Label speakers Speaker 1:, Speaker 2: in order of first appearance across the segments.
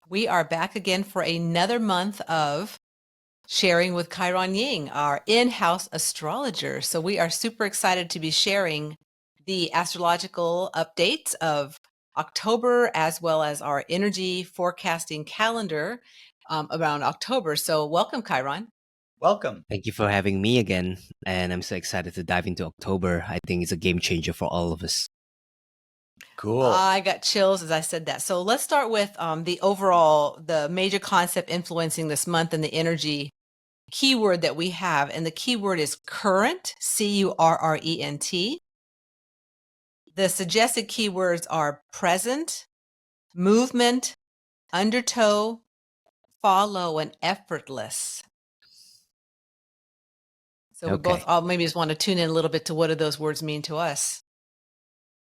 Speaker 1: We are back again for another month of sharing with Chiron Yeng, our in-house astrologer. So we are super excited to be sharing the astrological updates of October, as well as our energy forecasting calendar around October. So welcome, Chiron.
Speaker 2: Welcome.
Speaker 3: Thank you for having me again. And I'm so excited to dive into October. I think it's a game changer for all of us.
Speaker 2: Cool.
Speaker 1: I got chills as I said that. So let's start with the major concept influencing this month and the energy keyword that we have. And the keyword is current, Current. The suggested keywords are present, movement, undertow, follow, and effortless. So we both all maybe just want to tune in a little bit to what do those words mean to us,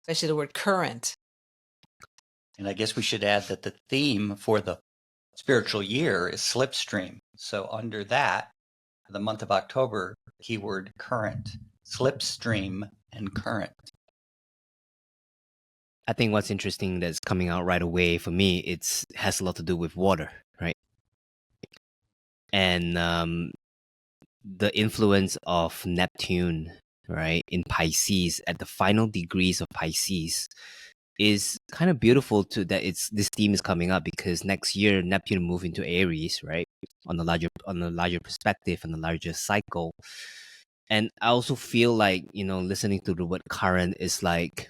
Speaker 1: especially the word current.
Speaker 2: And I guess we should add that the theme for the spiritual year is Slipstream. So under that, for the month of October, keyword current, Slipstream and current.
Speaker 3: I think what's interesting that's coming out right away for me, it has a lot to do with water, right? And the influence of Neptune, right, in Pisces at the final degrees of Pisces is kind of beautiful to that this theme is coming up, because next year Neptune move into Aries, right, on the larger perspective and the larger cycle. And I also feel like, listening to the word current is like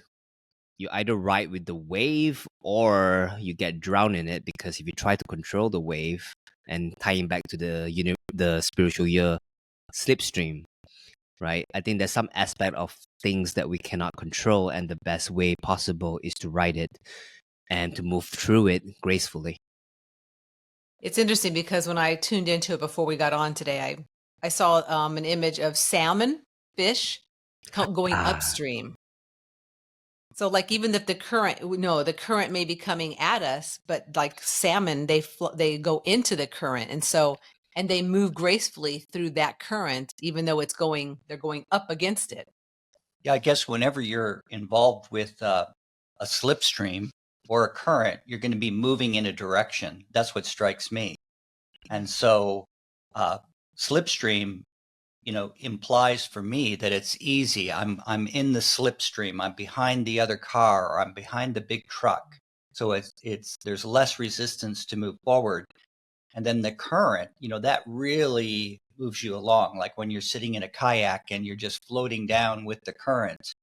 Speaker 3: you either ride with the wave or you get drowned in it, because if you try to control the wave, and tying back to the spiritual year Slipstream, right? I think there's some aspect of things that we cannot control, and the best way possible is to ride it and to move through it gracefully.
Speaker 1: It's interesting because when I tuned into it before we got on today, I saw an image of salmon fish going upstream. So like, even if the current may be coming at us, but like salmon, they go into the current. And they move gracefully through that current, even though they're going up against it.
Speaker 2: Yeah, I guess whenever you're involved with a slipstream or a current, you're going to be moving in a direction. That's what strikes me. And so slipstream, implies for me that it's easy. I'm in the slipstream. I'm behind the other car, or I'm behind the big truck. So there's less resistance to move forward. And then the current, that really moves you along, like when you're sitting in a kayak and you're just floating down with the current.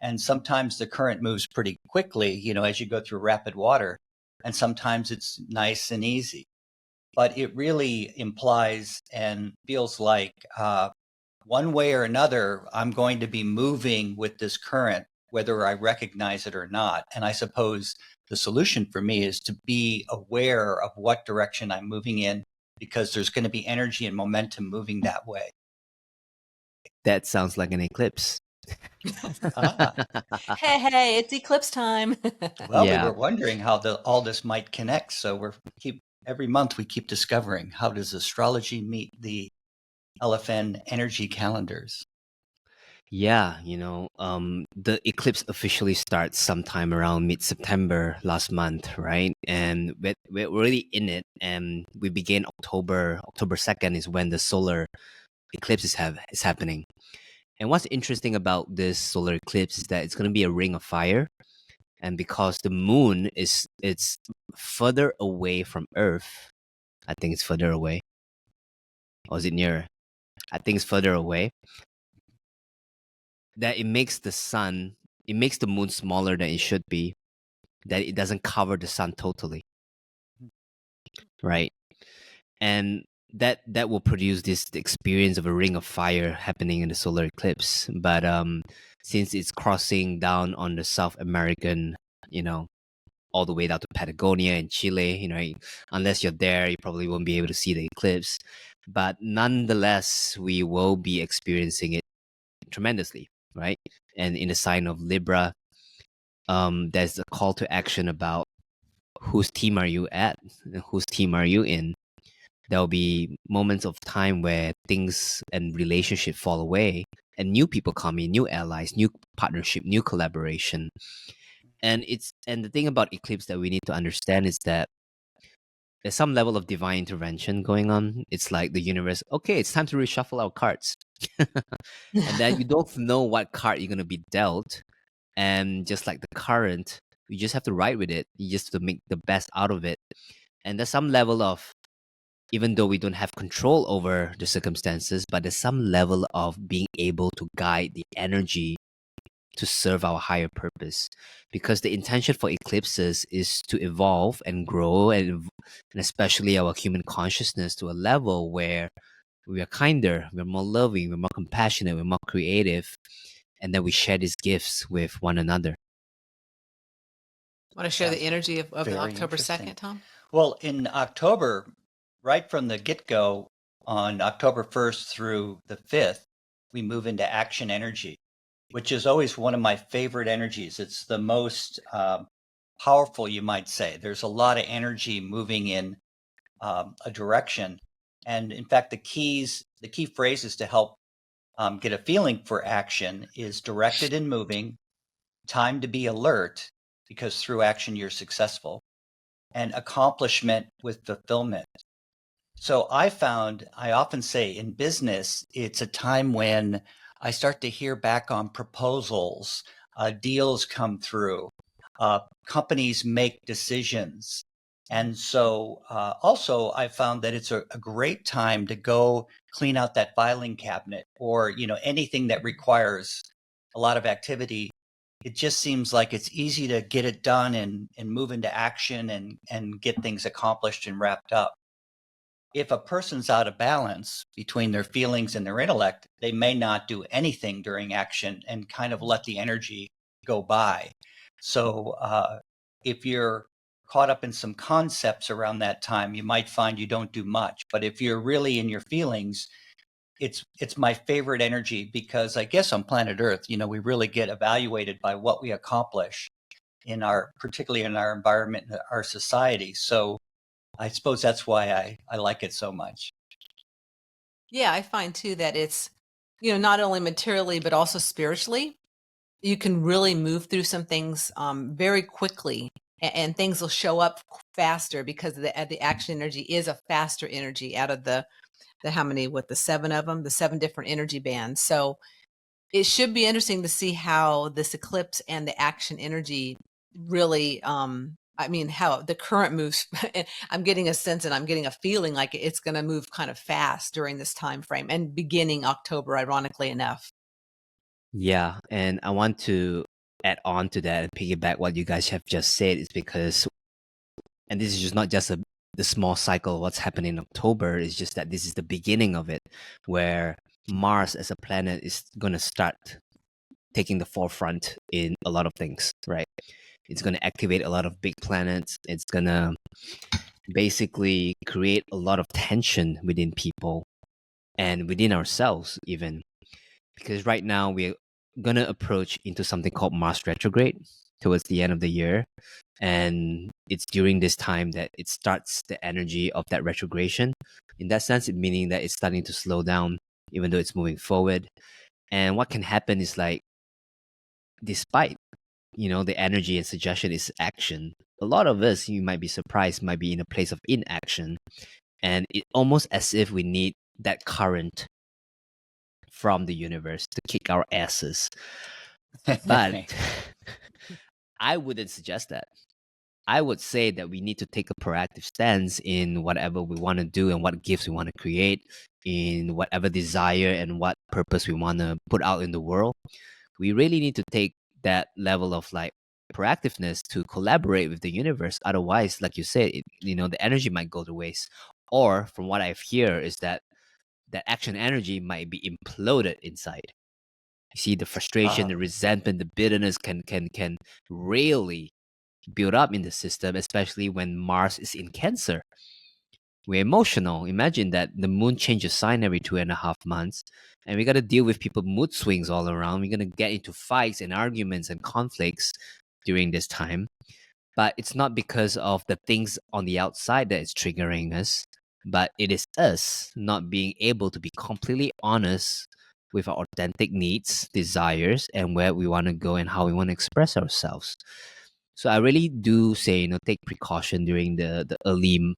Speaker 2: And sometimes the current moves pretty quickly, as you go through rapid water, and sometimes it's nice and easy. But it really implies and feels like one way or another, I'm going to be moving with this current, whether I recognize it or not. And I suppose the solution for me is to be aware of what direction I'm moving in, because there's going to be energy and momentum moving that way.
Speaker 3: That sounds like an eclipse.
Speaker 1: Hey, it's eclipse time.
Speaker 2: Well, yeah. We were wondering how all this might connect. So every month we keep discovering, how does astrology meet the LFN energy calendars?
Speaker 3: Yeah, the eclipse officially starts sometime around mid-September last month, right? And we're already in it, and we begin October 2nd is when the solar eclipse is happening. And what's interesting about this solar eclipse is that it's going to be a ring of fire, and because the moon it's further away from Earth, I think it's further away, or is it nearer? I think it's further away. That it makes the moon smaller than it should be, that it doesn't cover the sun totally, right? And that will produce the experience of a ring of fire happening in the solar eclipse. But since it's crossing down on the South American, all the way down to Patagonia and Chile, unless you're there, you probably won't be able to see the eclipse. But nonetheless, we will be experiencing it tremendously, right? And in the sign of Libra, there's a call to action about whose team are you at and whose team are you in. There'll be moments of time where things and relationship fall away, and new people come in, new allies, new partnership, new collaboration. And the thing about eclipse that we need to understand is that there's some level of divine intervention going on. It's like the universe, okay, it's time to reshuffle our cards. And then you don't know what card you're going to be dealt. And just like the current, you just have to ride with it. You just have to make the best out of it. And there's some level of, even though we don't have control over the circumstances, but there's some level of being able to guide the energy to serve our higher purpose, because the intention for eclipses is to evolve and grow, and especially our human consciousness to a level where we are kinder, we're more loving, we're more compassionate, we're more creative, and then we share these gifts with one another.
Speaker 1: Want to share the
Speaker 2: Sounds
Speaker 1: energy of
Speaker 2: very
Speaker 1: October
Speaker 2: interesting.
Speaker 1: 2nd, Tom?
Speaker 2: Well, in October, right from the get-go, on October 1st through the 5th, we move into action energy, which is always one of my favorite energies. It's the most powerful, you might say. There's a lot of energy moving in a direction. And in fact, the key phrases to help get a feeling for action is directed and moving, time to be alert, because through action you're successful, and accomplishment with fulfillment. So I often say in business, it's a time when I start to hear back on proposals, deals come through, companies make decisions. And so also I found that it's a great time to go clean out that filing cabinet, or, anything that requires a lot of activity. It just seems like it's easy to get it done and move into action and get things accomplished and wrapped up. If a person's out of balance between their feelings and their intellect, they may not do anything during action and kind of let the energy go by. So if you're caught up in some concepts around that time, you might find you don't do much. But if you're really in your feelings, it's my favorite energy, because I guess on planet Earth, we really get evaluated by what we accomplish particularly in our environment, and our society. So I suppose that's why I like it so much.
Speaker 1: Yeah, I find too that it's, not only materially, but also spiritually. You can really move through some things very quickly, and things will show up faster, because the action energy is a faster energy out of the how many, the 7 of them, the 7 different energy bands. So it should be interesting to see how this eclipse and the action energy really, how the current moves. I'm getting a sense, and I'm getting a feeling like it's going to move kind of fast during this time frame, and beginning October, ironically enough.
Speaker 3: Yeah, and I want to add on to that and piggyback what you guys have just said, is because, and this is just not just the small cycle of what's happening in October, it's just that this is the beginning of it, where Mars as a planet is going to start taking the forefront in a lot of things, right? It's going to activate a lot of big planets. It's going to basically create a lot of tension within people and within ourselves even, because right now we're going to approach into something called Mars retrograde towards the end of the year. And it's during this time that it starts the energy of that retrogression. In that sense, it meaning that it's starting to slow down, even though it's moving forward. And what can happen is, like, despite, the energy and suggestion is action, a lot of us, you might be surprised, might be in a place of inaction. And it almost as if we need that current from the universe to kick our asses. But I wouldn't suggest that. I would say that we need to take a proactive stance in whatever we want to do and what gifts we want to create, in whatever desire and what purpose we want to put out in the world. We really need to take that level of, like, proactiveness to collaborate with the universe. Otherwise, like you said, the energy might go to waste. Or from what I've heard is that action energy might be imploded inside. You see, the frustration, the resentment, the bitterness can really build up in the system, especially when Mars is in Cancer. We're emotional. Imagine that the moon changes sign every 2.5 months, and we got to deal with people mood swings all around. We're going to get into fights and arguments and conflicts during this time. But it's not because of the things on the outside that is triggering us, but it is us not being able to be completely honest with our authentic needs, desires, and where we want to go and how we want to express ourselves. So I really do say, take precaution during the early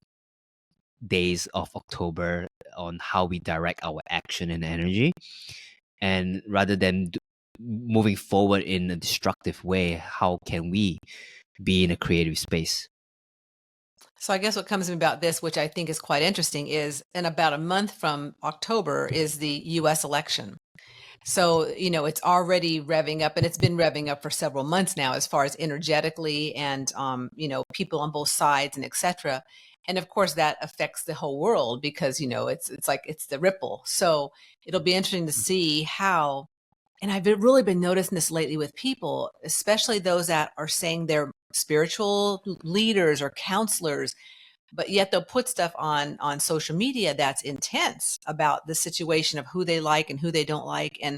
Speaker 3: days of October on how we direct our action and energy. And rather than moving forward in a destructive way, how can we be in a creative space?
Speaker 1: So I guess what comes to me about this, which I think is quite interesting, is in about a month from October is the US election. So, it's already revving up, and it's been revving up for several months now as far as energetically and, people on both sides and et cetera. And of course, that affects the whole world because, it's like it's the ripple. So it'll be interesting to see how, and I've really been noticing this lately with people, especially those that are saying they're spiritual leaders or counselors, but yet they'll put stuff on social media that's intense about the situation of who they like and who they don't like. And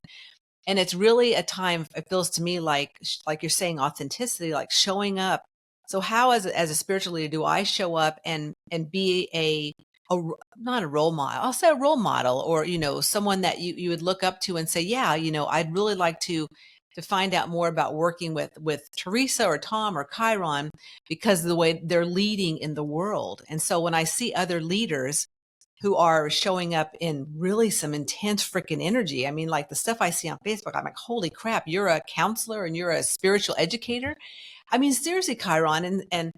Speaker 1: it's really a time, it feels to me like you're saying, authenticity, like showing up. So how as a spiritual leader do I show up and be not a role model, I'll say a role model, or someone that you would look up to and say, yeah, I'd really like to find out more about working with Teresa or Tom or Chiron because of the way they're leading in the world. And so when I see other leaders who are showing up in really some intense freaking energy, I mean, like the stuff I see on Facebook, I'm like, holy crap, you're a counselor and you're a spiritual educator. I mean, seriously, Chiron. And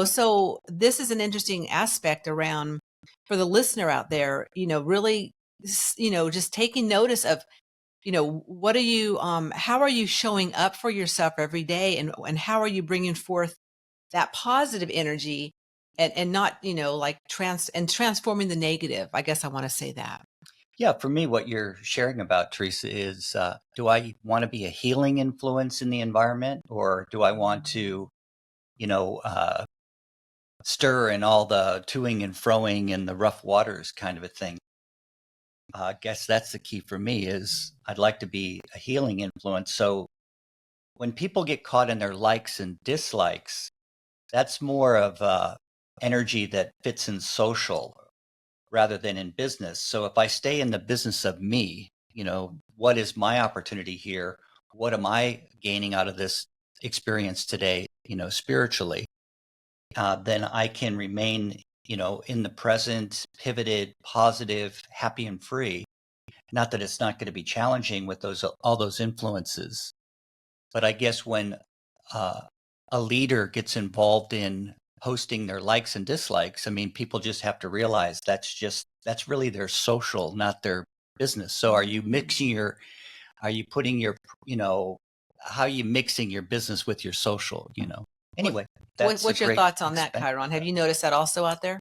Speaker 1: so this is an interesting aspect around for the listener out there, really, just taking notice of, what are you, how are you showing up for yourself every day, and how are you bringing forth that positive energy and not, like transforming the negative. I guess I want to say that.
Speaker 2: Yeah, for me, what you're sharing about, Teresa, is do I want to be a healing influence in the environment, or do I want to, you know, uh, stir in all the toing and froing and the rough waters kind of a thing? I guess that's the key for me is I'd like to be a healing influence. So when people get caught in their likes and dislikes, that's more of energy that fits in social rather than in business. So if I stay in the business of me, what is my opportunity here? What am I gaining out of this experience today, spiritually? Then I can remain, in the present, pivoted, positive, happy, and free. Not that it's not going to be challenging with all those influences, but I guess when uh, a leader gets involved in posting their likes and dislikes, I mean, people just have to realize that's really their social, not their business. So are you are you putting your, how are you mixing your business with your social, Anyway, that's
Speaker 1: What's
Speaker 2: a
Speaker 1: your
Speaker 2: great
Speaker 1: thoughts on that, Chiron? Have you noticed that also out there?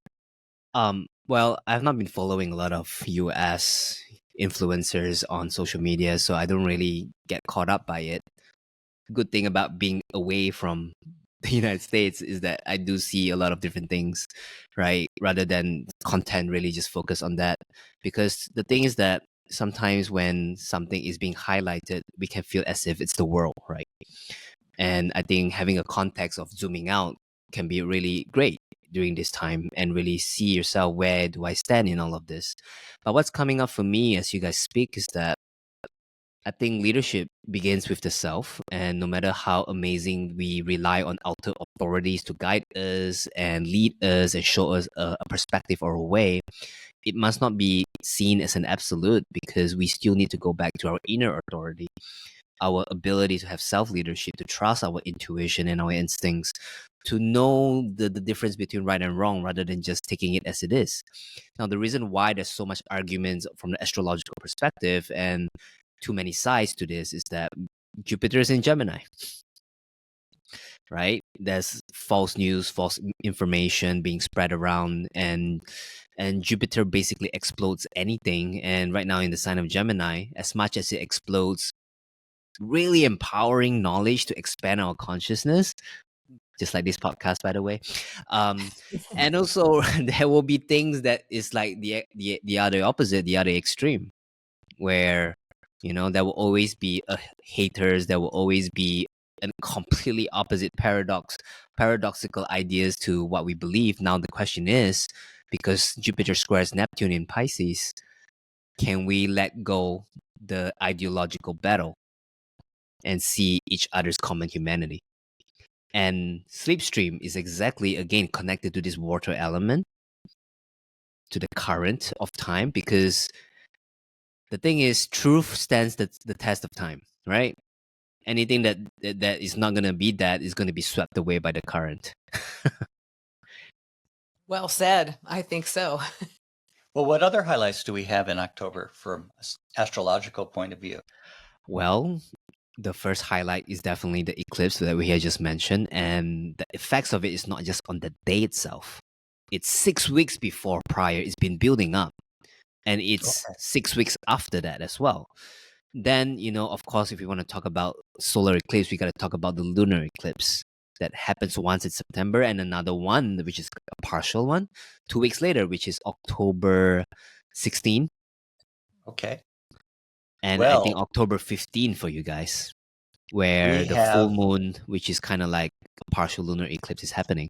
Speaker 3: Well, I've not been following a lot of US influencers on social media, so I don't really get caught up by it. Good thing about being away from the United States is that I do see a lot of different things, right? Rather than content really just focus on that. Because the thing is that sometimes when something is being highlighted, we can feel as if it's the world, right? And I think having a context of zooming out can be really great during this time and really see yourself, where do I stand in all of this. But what's coming up for me as you guys speak is that I think leadership begins with the self, and no matter how amazing we rely on outer authorities to guide us and lead us and show us a perspective or a way, it must not be seen as an absolute, because we still need to go back to our inner authority, our ability to have self leadership, to trust our intuition and our instincts, to know the difference between right and wrong rather than just taking it as it is. Now, the reason why there's so much arguments from the astrological perspective and too many sides to this is that Jupiter is in Gemini, right? There's false news, false information being spread around, and Jupiter basically explodes anything. And right now in the sign of Gemini, as much as it explodes really empowering knowledge to expand our consciousness, just like this podcast, by the way. And also there will be things that is like the other opposite, the other extreme, where there will always be haters, there will always be a completely opposite paradoxical ideas to what we believe. Now the question is, because Jupiter squares Neptune in Pisces, can we let go the ideological battle and see each other's common humanity? And Slipstream is exactly, again, connected to this water element. to the current of time, because the thing is, truth stands the test of time, right? Anything that is not going to be that is going to be swept away by the current.
Speaker 1: Well said. I think so.
Speaker 2: Well, what other highlights do we have in October from an astrological point of view?
Speaker 3: Well, the first highlight is definitely the eclipse that we had just mentioned, and the effects of it is not just on the day itself. It's 6 weeks before prior. It's been building up, and it's
Speaker 2: Okay.
Speaker 3: 6 weeks after that as well. Then, of course, if we want to talk about solar eclipse, we got to talk about the lunar eclipse that happens once in September, and another one, which is a partial one, 2 weeks later, which is October 16.
Speaker 2: Okay.
Speaker 3: And I think
Speaker 2: Well,
Speaker 3: October 15 for you guys, where
Speaker 2: we
Speaker 3: the full
Speaker 2: have,
Speaker 3: moon, which is kind of like a partial lunar eclipse, is happening.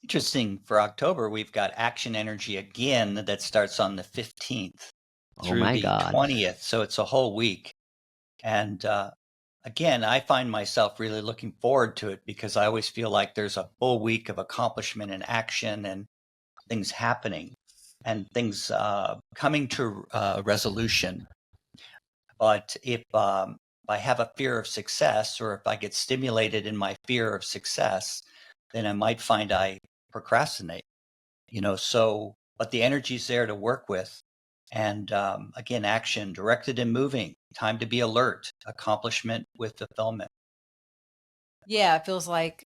Speaker 2: interesting, for October, we've got action energy again that starts on the 15th
Speaker 3: Oh
Speaker 2: through
Speaker 3: my
Speaker 2: the
Speaker 3: God.
Speaker 2: 20th. So it's a whole week. And again, I find myself really looking forward to it because I always feel like there's a full week of accomplishment and action and things happening and things coming to resolution. But if I have a fear of success, or if I get stimulated in my fear of success, then I might find I procrastinate, so, but the energy's there to work with. And again, action, directed and moving, time to be alert, accomplishment with fulfillment.
Speaker 1: Yeah, it feels like,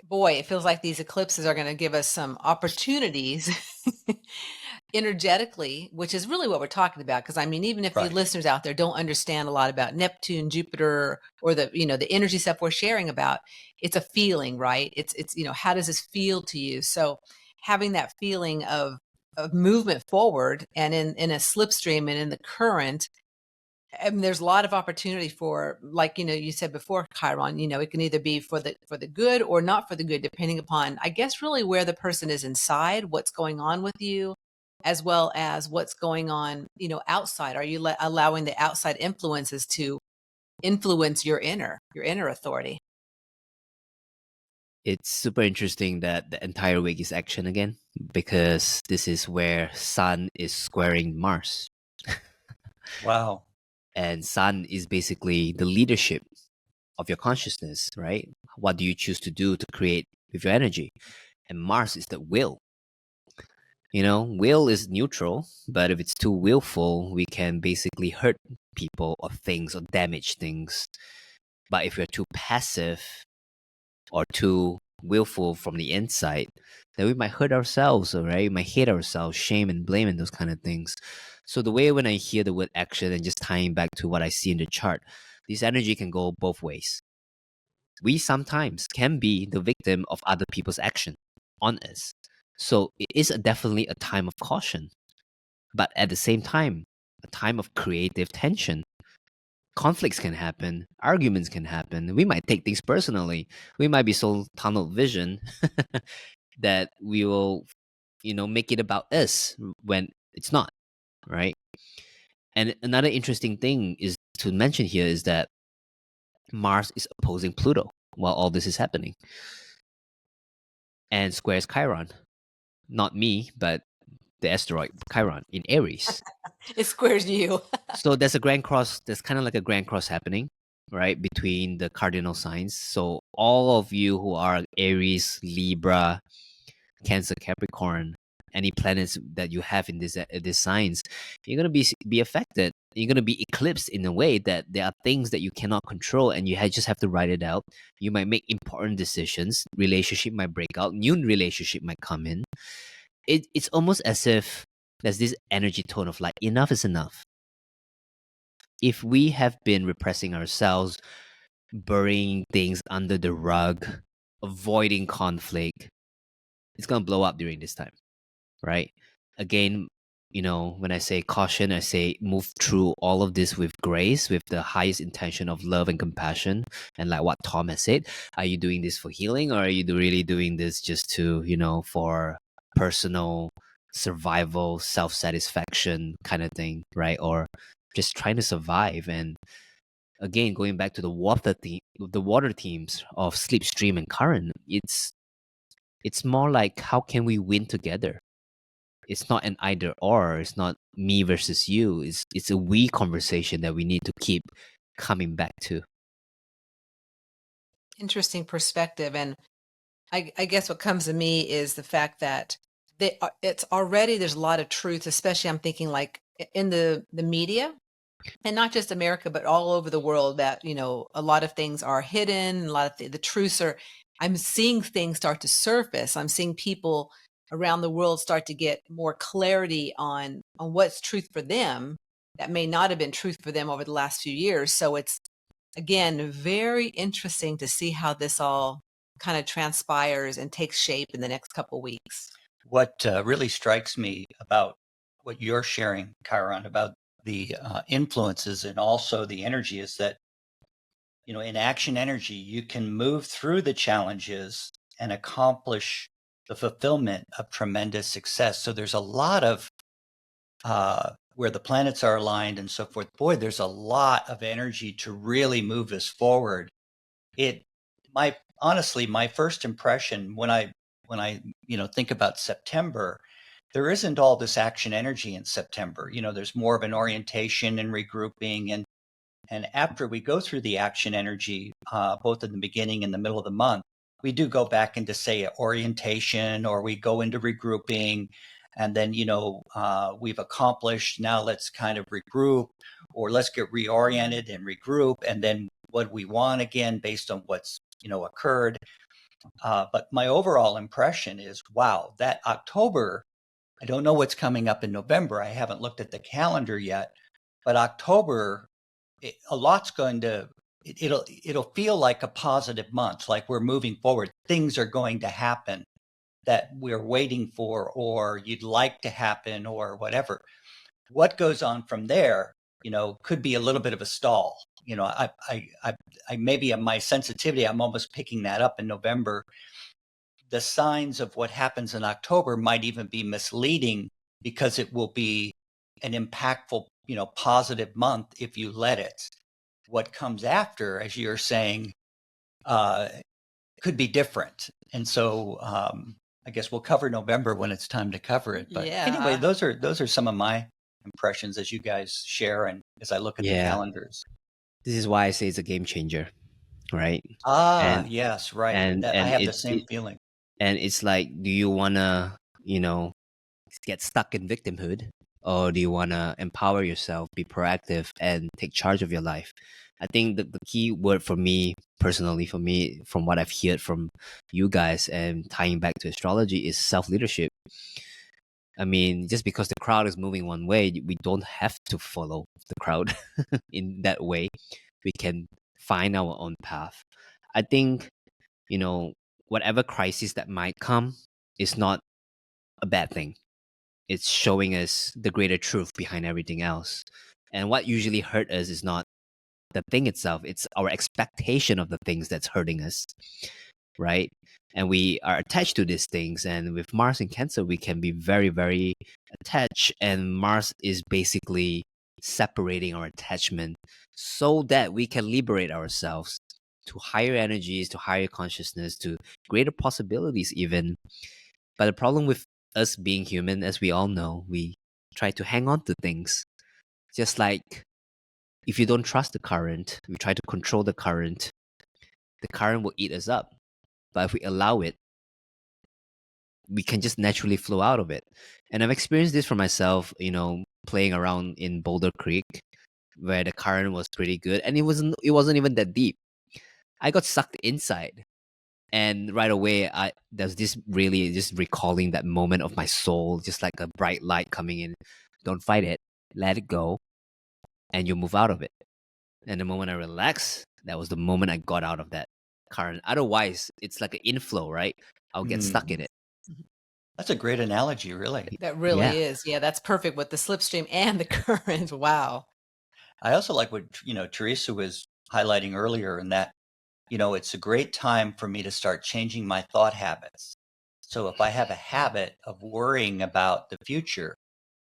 Speaker 1: boy, it feels like these eclipses are going to give us some opportunities energetically, which is really what we're talking about. Because I mean, even if the
Speaker 2: Right.
Speaker 1: listeners out there don't understand a lot about Neptune, Jupiter, or the energy stuff we're sharing about, it's a feeling, right? It's how does this feel to you? So having that feeling of movement forward and in a slipstream and in the current, I mean, there's a lot of opportunity for, like, you said before, Chiron, it can either be for the good or not for the good, depending upon, I guess, really where the person is inside, what's going on with you, as well as what's going on, outside. Are you allowing the outside influences to influence your inner authority?
Speaker 3: It's super interesting that the entire week is action again, because this is where Sun is squaring Mars.
Speaker 2: Wow.
Speaker 3: And Sun is basically the leadership of your consciousness, right? What do you choose to do to create with your energy? And Mars is the will. Will is neutral, but if it's too willful, we can basically hurt people or things or damage things. But if we're too passive or too willful from the inside, then we might hurt ourselves, right? We might hate ourselves, shame and blame and those kind of things. So the way when I hear the word action and just tying back to what I see in the chart, this energy can go both ways. We sometimes can be the victim of other people's action on us. So it is definitely a time of caution, but at the same time, a time of creative tension. Conflicts can happen, arguments can happen. We might take things personally. We might be so tunnel vision that we will, make it about us when it's not, right? And another interesting thing is to mention here is that Mars is opposing Pluto while all this is happening, and squares Chiron. Not me, but the asteroid Chiron in Aries.
Speaker 1: It squares you.
Speaker 3: So there's a grand cross. There's kind of like a grand cross happening, right, between the cardinal signs. So all of you who are Aries, Libra, Cancer, Capricorn, any planets that you have in these signs, you're gonna be affected. You're gonna be eclipsed in a way that there are things that you cannot control, and you just have to write it out. You might make important decisions. Relationship might break out. New relationship might come in. It's almost as if there's this energy tone of like, enough is enough. If we have been repressing ourselves, burying things under the rug, avoiding conflict, it's going to blow up during this time, right? Again, when I say caution, I say move through all of this with grace, with the highest intention of love and compassion. And like what Tom has said, are you doing this for healing, or are you really doing this just to, for personal survival, self-satisfaction kind of thing, right? Or just trying to survive? And again, going back to the water themes of Slipstream and Current, it's more like, how can we win together? It's not an either or. It's not me versus you. It's a we conversation that we need to keep coming back to.
Speaker 1: Interesting perspective. And I guess what comes to me is the fact that it's already, there's a lot of truth, especially I'm thinking like in the media, and not just America, but all over the world, that, you know, a lot of things are hidden. A lot of the truths are, I'm seeing things start to surface. I'm seeing people around the world start to get more clarity on what's truth for them that may not have been truth for them over the last few years. So it's, again, very interesting to see how this all kind of transpires and takes shape in the next couple weeks.
Speaker 2: What really strikes me about what you're sharing, Chiron, about the influences and also the energy is that, you know, in action energy, you can move through the challenges and accomplish the fulfillment of tremendous success. So there's a lot of where the planets are aligned and so forth. Boy, there's a lot of energy to really move us forward. Honestly, my first impression when I you know, think about September, there isn't all this action energy in September. You know, there's more of an orientation and regrouping, and after we go through the action energy, both in the beginning and the middle of the month, we do go back into, say, orientation, or we go into regrouping, and then, you know, we've accomplished, now let's kind of regroup, or let's get reoriented and regroup, and then what we want again based on what's, you know, occurred. But my overall impression is, wow, that October, I don't know what's coming up in November. I haven't looked at the calendar yet, but October, a lot's going to, it'll feel like a positive month, like we're moving forward. Things are going to happen that we're waiting for, or you'd like to happen, or whatever. What goes on from there, you know, could be a little bit of a stall. You know, I maybe my sensitivity, I'm almost picking that up in November. The signs of what happens in October might even be misleading, because it will be an impactful, you know, positive month if you let it. What comes after, as you're saying, could be different. And so I guess we'll cover November when it's time to cover it. But anyway, those are some of my impressions as you guys share and as I look at the calendars.
Speaker 3: This is why I say it's a game changer, right?
Speaker 2: Yes, right.
Speaker 3: And
Speaker 2: I have the same feeling.
Speaker 3: And it's like, do you want to, you know, get stuck in victimhood, or do you want to empower yourself, be proactive, and take charge of your life? I think the key word for me, personally, from what I've heard from you guys and tying back to astrology, is self-leadership. I mean, just because the crowd is moving one way, we don't have to follow the crowd in that way. We can find our own path. I think, you know, whatever crisis that might come is not a bad thing. It's showing us the greater truth behind everything else. And what usually hurt us is not the thing itself, it's our expectation of the things that's hurting us, right? And we are attached to these things. And with Mars in Cancer, we can be very, very attached. And Mars is basically separating our attachment so that we can liberate ourselves to higher energies, to higher consciousness, to greater possibilities even. But the problem with us being human, as we all know, we try to hang on to things. Just like if you don't trust the current, we try to control the current will eat us up. But if we allow it, we can just naturally flow out of it. And I've experienced this for myself, you know, playing around in Boulder Creek, where the current was pretty good, and it wasn't even that deep. I got sucked inside. And right away, there's this really just recalling that moment of my soul, just like a bright light coming in. Don't fight it, let it go, and you move out of it. And the moment I relax, that was the moment I got out of that current. Otherwise, it's like an inflow, right? I'll get stuck in it.
Speaker 2: That's a great analogy, really.
Speaker 1: That really is. Yeah, that's perfect with the slipstream and the current. Wow.
Speaker 2: I also like what, you know, Teresa was highlighting earlier, in that, you know, it's a great time for me to start changing my thought habits. So if I have a habit of worrying about the future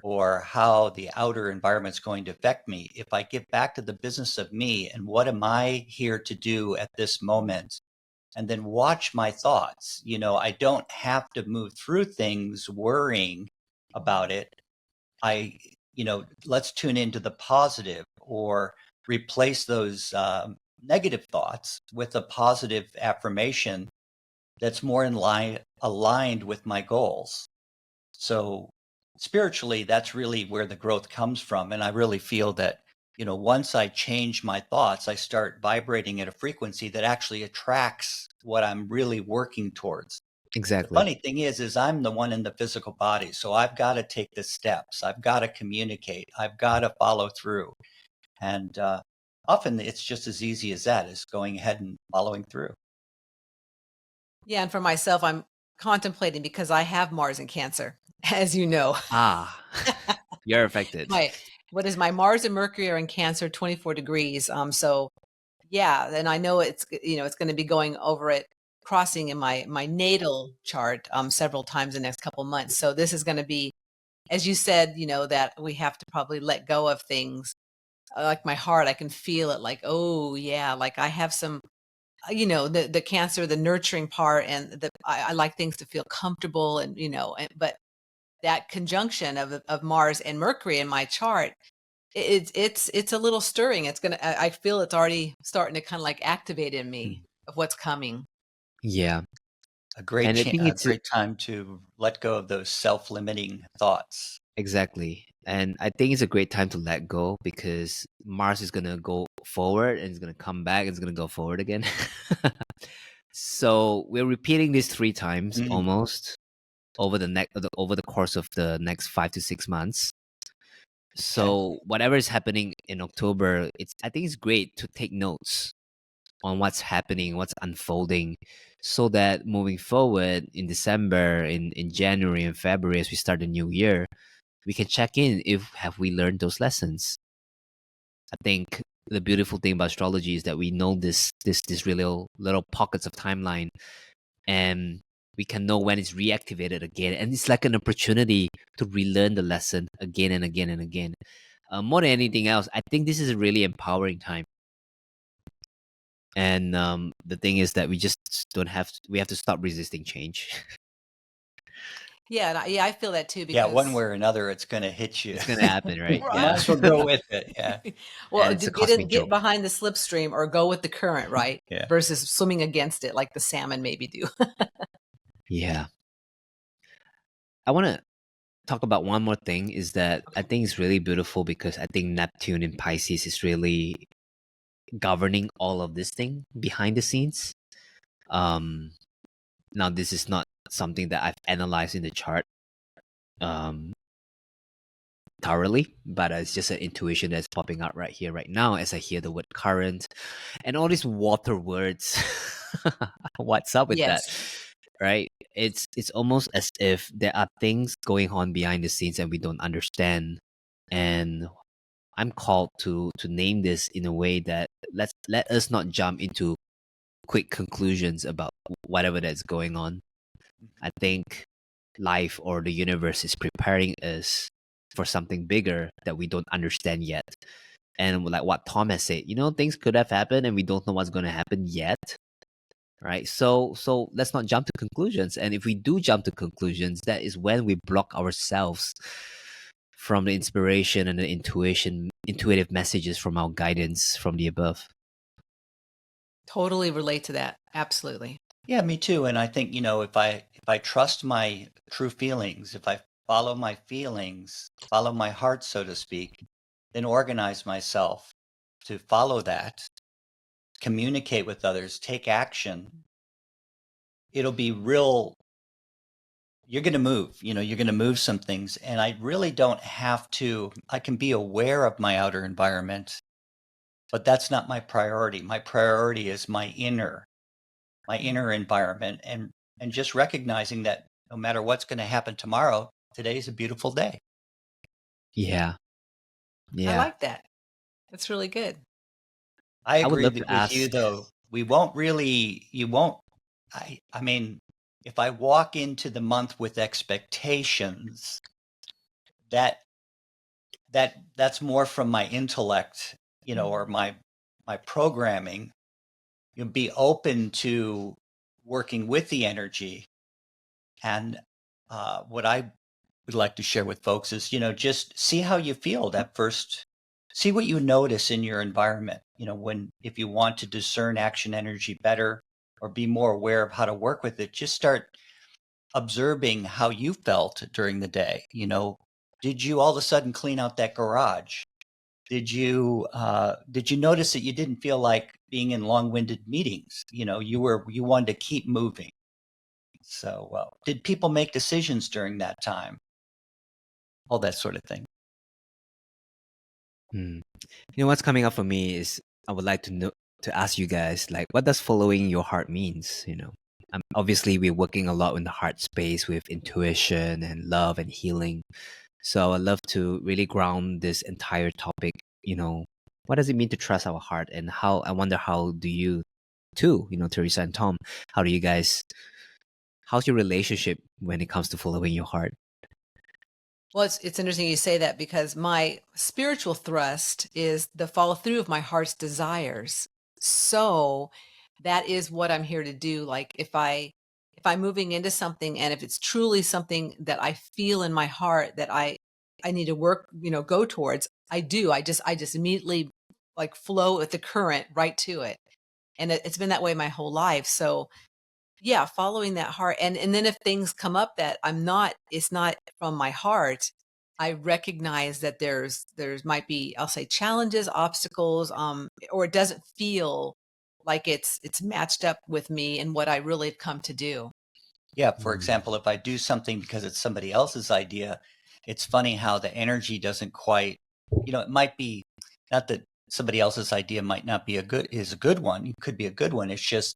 Speaker 2: or how the outer environment's going to affect me, if I get back to the business of me and what am I here to do at this moment, and then watch my thoughts, you know, I don't have to move through things worrying about it, let's tune into the positive, or replace those negative thoughts with a positive affirmation that's more aligned with my goals. So spiritually, that's really where the growth comes from. And I really feel that, once I change my thoughts, I start vibrating at a frequency that actually attracts what I'm really working towards. The
Speaker 3: Exactly.
Speaker 2: funny thing is I'm the one in the physical body. So I've got to take the steps. I've got to communicate. I've got to follow through. And often it's just as easy as that, as going ahead and following through.
Speaker 1: Yeah, and for myself, I'm contemplating because I have Mars in Cancer, as you know.
Speaker 3: Ah, you're affected.
Speaker 1: My Mars and Mercury are in Cancer, 24 degrees. So yeah, and I know it's going to be going over it, crossing in my natal chart several times in the next couple months. So this is going to be, as you said, that we have to probably let go of things. Like my heart, I can feel it, like, oh yeah, like I have some, the Cancer, the nurturing part, and I like things to feel comfortable, and but that conjunction of Mars and Mercury in my chart, it's a little stirring. I feel it's already starting to kind of like activate in me of what's coming.
Speaker 3: Yeah.
Speaker 2: A great
Speaker 3: And I think it's
Speaker 2: great time to let go of those self-limiting thoughts.
Speaker 3: exactly. And I think it's a great time to let go, because Mars is going to go forward and it's going to come back and it's going to go forward again. So we're repeating this 3 times almost over the course of the next 5 to 6 months. So whatever is happening in October, I think it's great to take notes on what's happening, what's unfolding, so that moving forward in December, in January and February, as we start the new year, we can check in if have we learned those lessons. I think the beautiful thing about astrology is that we know this really little pockets of timeline, and we can know when it's reactivated again, and it's like an opportunity to relearn the lesson again and again and again. More than anything else, I think this is a really empowering time. And the thing is that we just we have to stop resisting change.
Speaker 1: Yeah, I feel that too,
Speaker 2: Yeah,
Speaker 1: because
Speaker 2: one way or another, it's going to hit you.
Speaker 3: It's gonna happen, right?
Speaker 1: Right.
Speaker 2: Might as well go with it. Yeah.
Speaker 1: Well,
Speaker 3: And it's a
Speaker 1: get
Speaker 3: cosmic joke.
Speaker 1: behind the slipstream or go with the current, right?
Speaker 2: Yeah.
Speaker 1: Versus swimming against it like the salmon maybe do.
Speaker 3: Yeah. I want to talk about one more thing, is that I think it's really beautiful, because I think Neptune in Pisces is really governing all of this thing behind the scenes. Now this is not something that I've analyzed in the chart thoroughly, but it's just an intuition that's popping out right here, right now, as I hear the word current and all these water words. What's up with that? Right? It's almost as if there are things going on behind the scenes and we don't understand. And I'm called to name this in a way that let us not jump into quick conclusions about whatever that's going on. I think life or the universe is preparing us for something bigger that we don't understand yet. And like what Tom has said, things could have happened and we don't know what's going to happen yet. Right. So let's not jump to conclusions. And if we do jump to conclusions, that is when we block ourselves from the inspiration and the intuitive messages from our guidance from the above.
Speaker 1: Totally relate to that. Absolutely.
Speaker 2: Yeah, me too. And I think, if I trust my true feelings, if I follow my feelings, follow my heart, so to speak, then organize myself to follow that, communicate with others, take action, it'll be real. You're going to move, you're going to move some things. And I really don't have to, I can be aware of my outer environment, but that's not my priority. My priority is my inner environment, and just recognizing that no matter what's going to happen tomorrow, today's a beautiful day.
Speaker 3: Yeah.
Speaker 1: I like that. That's really good.
Speaker 2: I
Speaker 3: would
Speaker 2: agree
Speaker 3: love to
Speaker 2: with you,
Speaker 3: ask.
Speaker 2: though. You won't, I mean, if I walk into the month with expectations, that's more from my intellect, or my programming. You'll be open to working with the energy. And what I would like to share with folks is, just see how you feel that first, see what you notice in your environment. If you want to discern action energy better or be more aware of how to work with it, just start observing how you felt during the day. Did you all of a sudden clean out that garage? Did you notice that you didn't feel like being in long-winded meetings? You wanted to keep moving. So, did people make decisions during that time? All that sort of thing.
Speaker 3: What's coming up for me is I would like to know to ask you guys, like, what does following your heart means? Obviously we're working a lot in the heart space with intuition and love and healing. So I'd love to really ground this entire topic. What does it mean to trust our heart, and I wonder how do you too, Teresa and Tom, how do you guys, how's your relationship when it comes to following your heart?
Speaker 1: Well, it's interesting you say that, because my spiritual thrust is the follow through of my heart's desires. So that is what I'm here to do. Like if I'm moving into something, and if it's truly something that I feel in my heart that I need to work, go towards, I do. I just immediately like flow with the current right to it. And it's been that way my whole life. So yeah, following that heart. And then if things come up that it's not from my heart, I recognize that there's might be, I'll say, challenges, obstacles, or it doesn't feel like it's matched up with me and what I really have come to do.
Speaker 2: Yeah, for example, if I do something because it's somebody else's idea, it's funny how the energy doesn't quite, it might be not that somebody else's idea might not be a good one. It could be a good one. It's just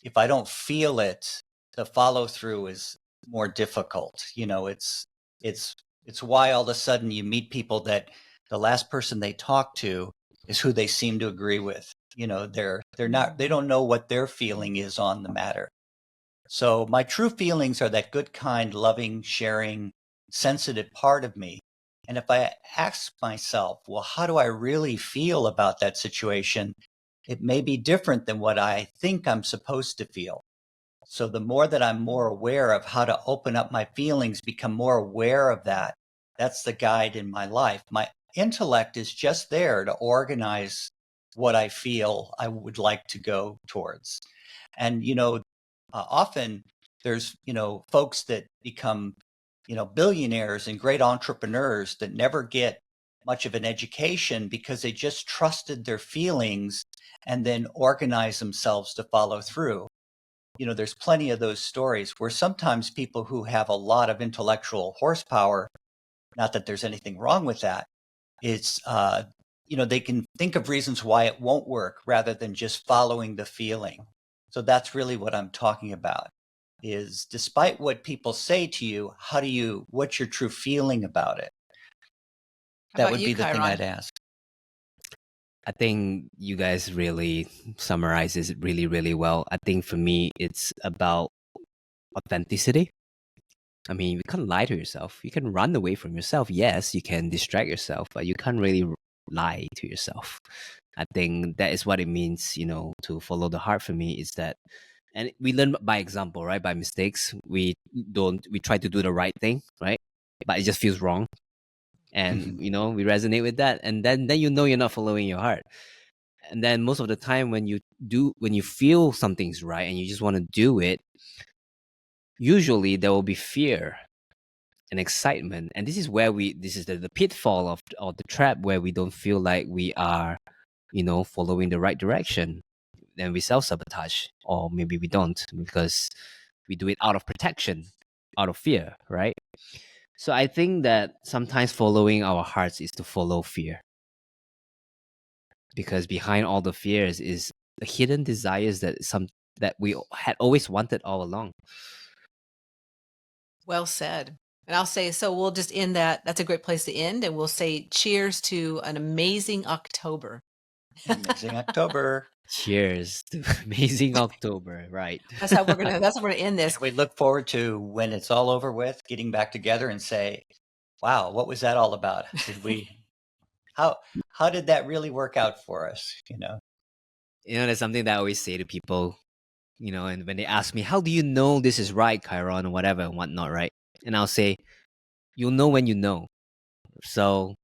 Speaker 2: if I don't feel it, the follow through is more difficult. It's why all of a sudden you meet people that the last person they talk to is who they seem to agree with. They don't know what their feeling is on the matter. So my true feelings are that good, kind, loving, sharing, sensitive part of me. And if I ask myself, well, how do I really feel about that situation? It may be different than what I think I'm supposed to feel. So the more that I'm more aware of how to open up my feelings, become more aware of that, that's the guide in my life. My intellect is just there to organize what I feel I would like to go towards. And, often there's, folks that become, billionaires and great entrepreneurs that never get much of an education because they just trusted their feelings and then organize themselves to follow through. There's plenty of those stories where sometimes people who have a lot of intellectual horsepower, not that there's anything wrong with that, it's, they can think of reasons why it won't work rather than just following the feeling. So that's really what I'm talking about, is despite what people say to you, what's your true feeling about it?
Speaker 1: How
Speaker 2: That
Speaker 1: about
Speaker 2: would
Speaker 1: you,
Speaker 2: be the thing
Speaker 1: Chiron?
Speaker 2: I'd ask.
Speaker 3: I think you guys really summarize it really, really well. I think for me, it's about authenticity. I mean, you can't lie to yourself. You can run away from yourself. Yes, you can distract yourself, but you can't really lie to yourself. I think that is what it means, to follow the heart for me is that, and we learn by example, right? By mistakes. We try to do the right thing, right? But it just feels wrong. And, we resonate with that. And then you're not following your heart. And then most of the time when you feel something's right and you just want to do it, usually there will be fear and excitement. And this is where this is the pitfall of the trap where we don't feel like we are, following the right direction. Then we self-sabotage, or maybe we don't because we do it out of protection, out of fear, right? So I think that sometimes following our hearts is to follow fear. Because behind all the fears is the hidden desires that we had always wanted all along.
Speaker 1: Well said. And I'll say, so we'll just end that. That's a great place to end. And we'll say cheers to an amazing October.
Speaker 2: Amazing October.
Speaker 3: Cheers to amazing October, right?
Speaker 1: That's how we're gonna end this.
Speaker 2: And we look forward to when it's all over with, getting back together and say, wow, what was that all about? How did that really work out for us?
Speaker 3: That's something that I always say to people, and when they ask me, how do you know this is right, Chiron, or whatever and whatnot, right? And I'll say, you'll know when you know. So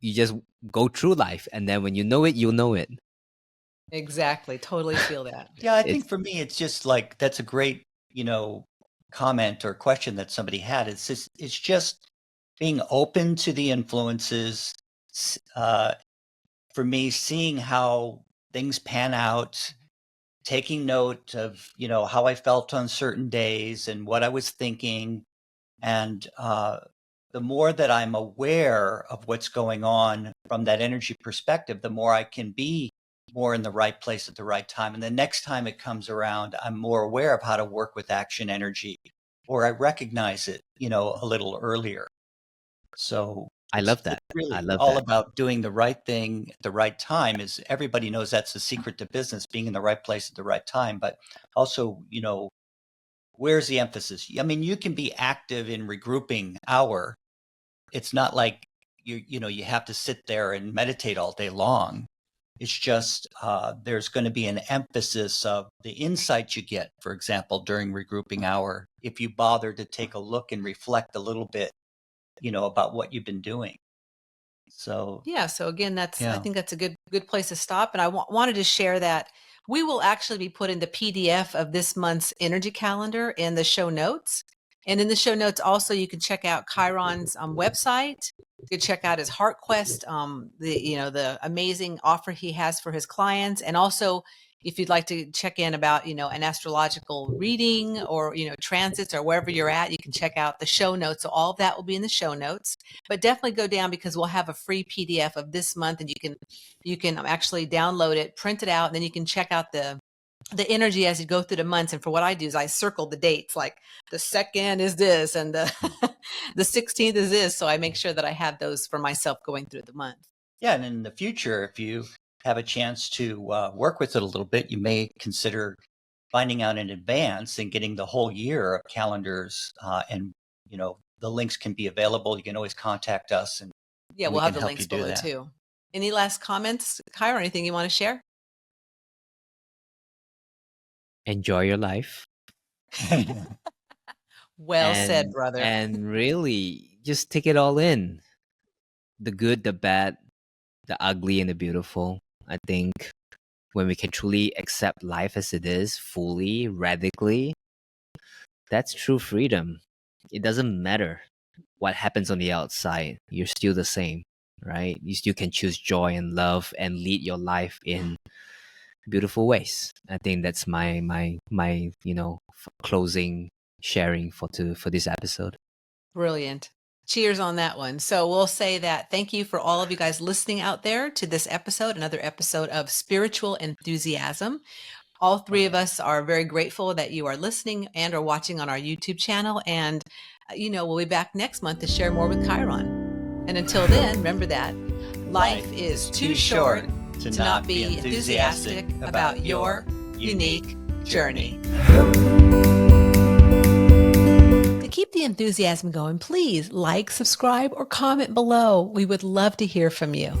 Speaker 3: you just go through life, and then when you know it, you'll know it.
Speaker 1: Exactly. Totally feel that.
Speaker 2: Yeah, I
Speaker 3: It's
Speaker 2: think for me, it's just like that's a great, comment or question that somebody had. It's just being open to the influences. For me, seeing how things pan out, taking note of, how I felt on certain days and what I was thinking. And the more that I'm aware of what's going on from that energy perspective, the more I can be more in the right place at the right time. And the next time it comes around, I'm more aware of how to work with action energy, or I recognize it, a little earlier. So
Speaker 3: I
Speaker 2: it's
Speaker 3: love that. I
Speaker 2: really
Speaker 3: love
Speaker 2: all
Speaker 3: that.
Speaker 2: about doing the right thing at the right time. Is everybody knows that's the secret to business, being in the right place at the right time. But also, where's the emphasis? I mean, you can be active in regrouping hour. It's not like you have to sit there and meditate all day long. It's just there's going to be an emphasis of the insight you get, for example, during regrouping hour, if you bother to take a look and reflect a little bit, about what you've been doing. So,
Speaker 1: Yeah. So again, I
Speaker 2: yeah.
Speaker 1: think that's a good place to stop. And I wanted to share that we will actually be putting the PDF of this month's energy calendar in the show notes. And in the show notes, also, you can check out Chiron's website. You can check out his Heart Quest, the amazing offer he has for his clients. And also, if you'd like to check in about, an astrological reading or, transits or wherever you're at, you can check out the show notes. So all of that will be in the show notes. But definitely go down, because we'll have a free PDF of this month, and you can actually download it, print it out, and then you can check out the energy as you go through the months. And for what I do is I circle the dates, like the 2nd is this and the the 16th is this. So I make sure that I have those for myself going through the month.
Speaker 2: Yeah, and in the future, if you have a chance to work with it a little bit, you may consider finding out in advance and getting the whole year of calendars. And the links can be available. You can always contact us, and
Speaker 1: Yeah,
Speaker 2: we
Speaker 1: we'll have
Speaker 2: can
Speaker 1: the
Speaker 2: help
Speaker 1: links
Speaker 2: you do
Speaker 1: below
Speaker 2: that.
Speaker 1: too. Any last comments, Kyra, or anything you want to share?
Speaker 3: Enjoy your life.
Speaker 1: Well said, brother.
Speaker 3: And really just take it all in. The good, the bad, the ugly, and the beautiful. I think when we can truly accept life as it is, fully, radically, that's true freedom. It doesn't matter what happens on the outside. You're still the same, right? You still can choose joy and love and lead your life in beautiful ways. I think that's my closing sharing for this episode.
Speaker 1: Brilliant. Cheers on that one. So we'll say that thank you for all of you guys listening out there to this episode, another episode of Spiritual Enthusiasm. All three of us are very grateful that you are listening and are watching on our YouTube channel. And, we'll be back next month to share more with Chiron. And until then, remember that life is too short to not be enthusiastic about your unique journey. To keep the enthusiasm going, please like, subscribe, or comment below. We would love to hear from you.